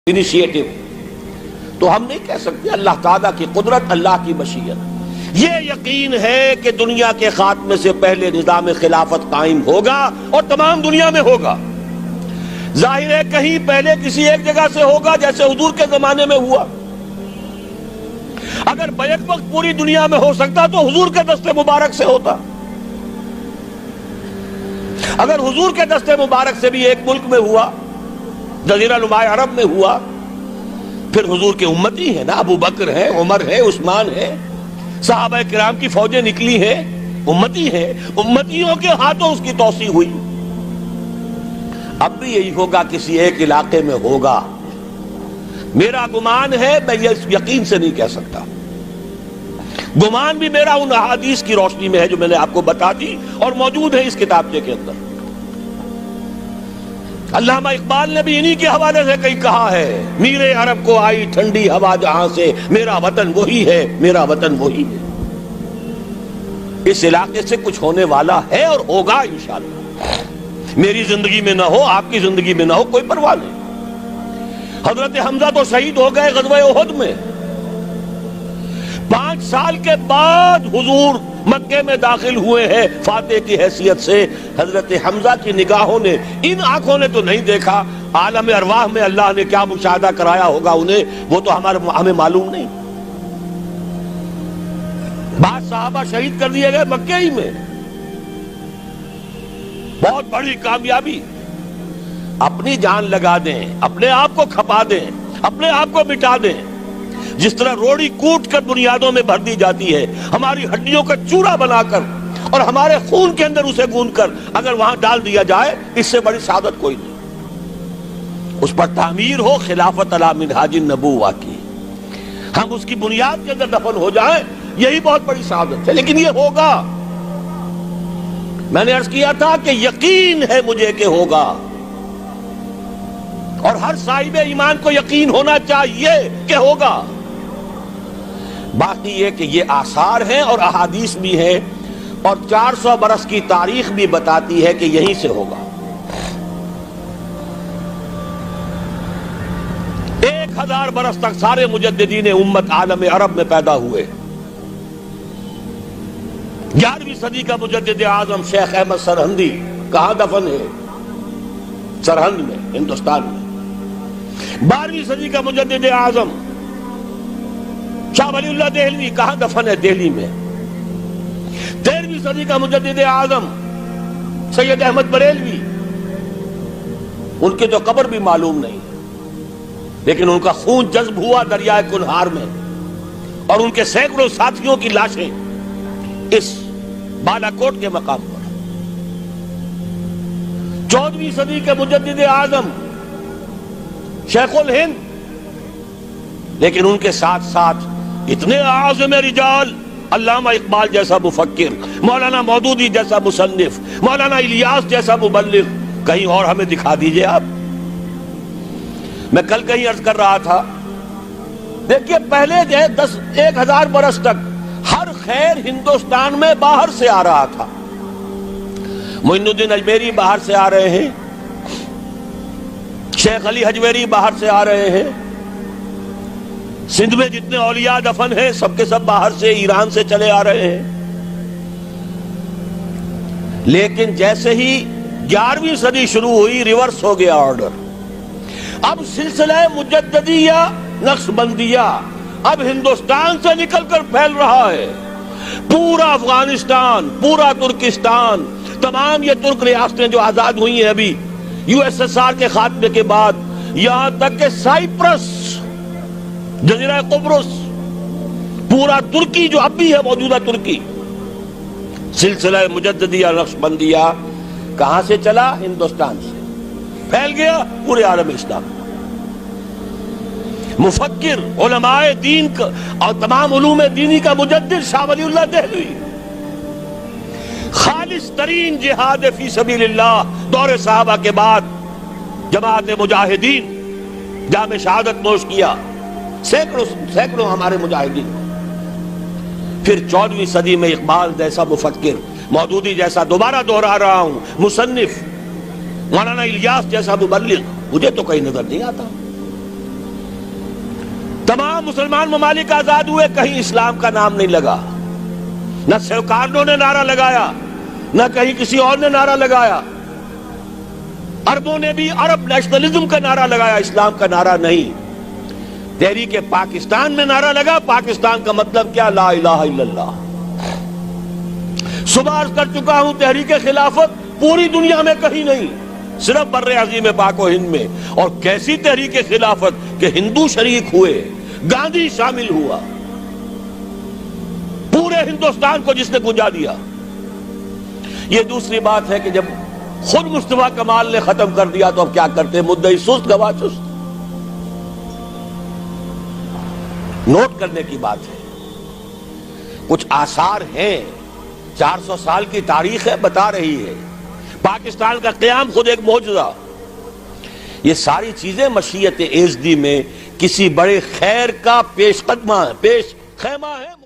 Initiative, تو ہم نہیں کہہ سکتے اللہ تعالیٰ کی قدرت، اللہ کی مشیت۔ یہ یقین ہے کہ دنیا کے خاتمے سے پہلے نظام خلافت قائم ہوگا اور تمام دنیا میں ہوگا۔ ظاہر ہے کہیں پہلے کسی ایک جگہ سے ہوگا، جیسے حضور کے زمانے میں ہوا۔ اگر بیک وقت پوری دنیا میں ہو سکتا تو حضور کے دست مبارک سے ہوتا۔ اگر حضور کے دست مبارک سے بھی ایک ملک میں ہوا، جزیرہ نما عرب میں ہوا، پھر حضور کے امتی ہیں نا، ابو بکر ہے، عمر ہے، عثمان ہے، صحابہ کرام کی فوجیں نکلی ہیں، امتی ہیں، امتیوں کے ہاتھوں اس کی توسیع ہوئی۔ اب بھی یہی ہوگا، کسی ایک علاقے میں ہوگا۔ میرا گمان ہے، میں یہ یقین سے نہیں کہہ سکتا، گمان بھی میرا ان احادیث کی روشنی میں ہے جو میں نے آپ کو بتا دی اور موجود ہے اس کتابچے کے اندر۔ علامہ اقبال نے بھی انہی کے حوالے سے کئی کہا ہے، میر عرب کو آئی ٹھنڈی ہوا جہاں سے، میرا وطن وہی ہے، میرا وطن وہی ہے۔ اس علاقے سے کچھ ہونے والا ہے اور ہوگا انشاءاللہ۔ میری زندگی میں نہ ہو، آپ کی زندگی میں نہ ہو، کوئی پرواہ نہیں۔ حضرت حمزہ تو شہید ہو گئے غزوہ احد میں۔ 5 سال کے بعد حضور مکے میں داخل ہوئے ہیں فاتح کی حیثیت سے۔ حضرت حمزہ کی نگاہوں نے، ان آنکھوں نے تو نہیں دیکھا، عالم ارواح میں اللہ نے کیا مشاہدہ کرایا ہوگا انہیں، وہ تو ہمیں معلوم نہیں۔ بعض صحابہ شہید کر دیے گئے مکے ہی میں۔ بہت بڑی کامیابی۔ اپنی جان لگا دیں، اپنے آپ کو کھپا دیں، اپنے آپ کو مٹا دیں۔ جس طرح روڑی کوٹ کر بنیادوں میں بھر دی جاتی ہے، ہماری ہڈیوں کا چورا بنا کر اور ہمارے خون کے اندر اسے گوندھ کر اگر وہاں ڈال دیا جائے، اس سے بڑی سعادت کوئی نہیں۔ اس پر تعمیر ہو خلافت علی منہاج النبوہ کی، ہم اس کی بنیاد کے اندر دفن ہو جائیں، یہی بہت بڑی سعادت ہے۔ لیکن یہ ہوگا، میں نے عرض کیا تھا کہ یقین ہے مجھے کہ ہوگا، اور ہر صاحب ایمان کو یقین ہونا چاہیے کہ ہوگا۔ باقی یہ کہ یہ آثار ہیں اور احادیث بھی ہیں، اور 400 برس کی تاریخ بھی بتاتی ہے کہ یہیں سے ہوگا۔ 1000 برس تک سارے مجددین امت عالم عرب میں پیدا ہوئے۔ 11ویں صدی کا مجدد اعظم شیخ احمد سرہندی کہاں دفن ہے؟ سرہند میں، ہندوستان میں۔ 12ویں صدی کا مجدد اعظم شاہ ولی اللہ دہلوی کہاں دفن ہے؟ دہلی میں۔ 13ویں صدی کا مجدد اعظم سید احمد بریلوی، ان کی تو قبر بھی معلوم نہیں، لیکن ان کا خون جذب ہوا دریائے کنہار میں، اور ان کے سینکڑوں ساتھیوں کی لاشیں اس بالا کوٹ کے مقام پر۔ 14ویں صدی کے مجدد اعظم شیخ الہند، لیکن ان کے ساتھ ساتھ اتنے اعظم رجال، علامہ اقبال جیسا مفکر، مولانا مودودی جیسا مصنف، مولانا الیاس جیسا مبلغ، کہیں اور ہمیں دکھا دیجئے آپ۔ میں کل کہیں عرض کر رہا تھا، دیکھیے پہلے جو ہے 1000 برس تک ہر خیر ہندوستان میں باہر سے آ رہا تھا۔ معین الدین اجمیری باہر سے آ رہے ہیں، شیخ علی حجویری باہر سے آ رہے ہیں، سندھ میں جتنے اولیاء دفن ہیں سب کے سب باہر سے، ایران سے چلے آ رہے ہیں۔ لیکن جیسے ہی 11ویں صدی شروع ہوئی، ریورس ہو گیا آرڈر۔ اب سلسلہ مجددیہ نقشبندیہ اب ہندوستان سے نکل کر پھیل رہا ہے۔ پورا افغانستان، پورا ترکستان، تمام یہ ترک ریاستیں جو آزاد ہوئی ہیں ابھی USSR کے خاتمے کے بعد، یہاں تک کہ سائپرس، جزیرہ قبرص، پورا ترکی جو اب بھی ہے موجودہ ترکی، سلسلہ مجددیہ نقشبندیہ کہاں سے چلا؟ ہندوستان سے پھیل گیا پورے عالم اسلام۔ مفکر، علماء دین اور تمام علوم دینی کا مجدد شاہ ولی اللہ دہلوی، خالص ترین جہاد فی سبیل اللہ دور صحابہ کے بعد جماعت مجاہدین جام شہادت نوش کیا، سینکڑوں ہمارے مجاہدین۔ پھر 14ویں صدی میں اقبال جیسا مفکر، مودودی جیسا، دوبارہ دوہرا رہا ہوں، مصنف، مولانا الیاس جیسا مبلغ، مجھے تو کہیں نظر نہیں آتا۔ تمام مسلمان ممالک آزاد ہوئے، کہیں اسلام کا نام نہیں لگا، نہ سیوکارنوں نے نعرہ لگایا، نہ کہیں کسی اور نے نعرہ لگایا۔ عربوں نے بھی عرب نیشنلزم کا نعرہ لگایا، اسلام کا نعرہ نہیں۔ تحریک پاکستان میں نعرہ لگا، پاکستان کا مطلب کیا؟ لا الہ الا اللہ۔ صبح عرض کر چکا ہوں، تحریک خلافت پوری دنیا میں کہیں نہیں، صرف بر عظیم پاک و ہند میں۔ اور کیسی تحریک خلافت کہ ہندو شریک ہوئے، گاندھی شامل ہوا، پورے ہندوستان کو جس نے گنجا دیا۔ یہ دوسری بات ہے کہ جب خود مصطفیٰ کمال نے ختم کر دیا تو اب کیا کرتے؟ مدعی سست گواہ چست۔ نوٹ کرنے کی بات ہے، کچھ آثار ہیں، 400 سال کی تاریخ ہے، بتا رہی ہے پاکستان کا قیام خود ایک معجزہ۔ یہ ساری چیزیں مشیت ایزدی میں کسی بڑے خیر کا پیش خیمہ ہے۔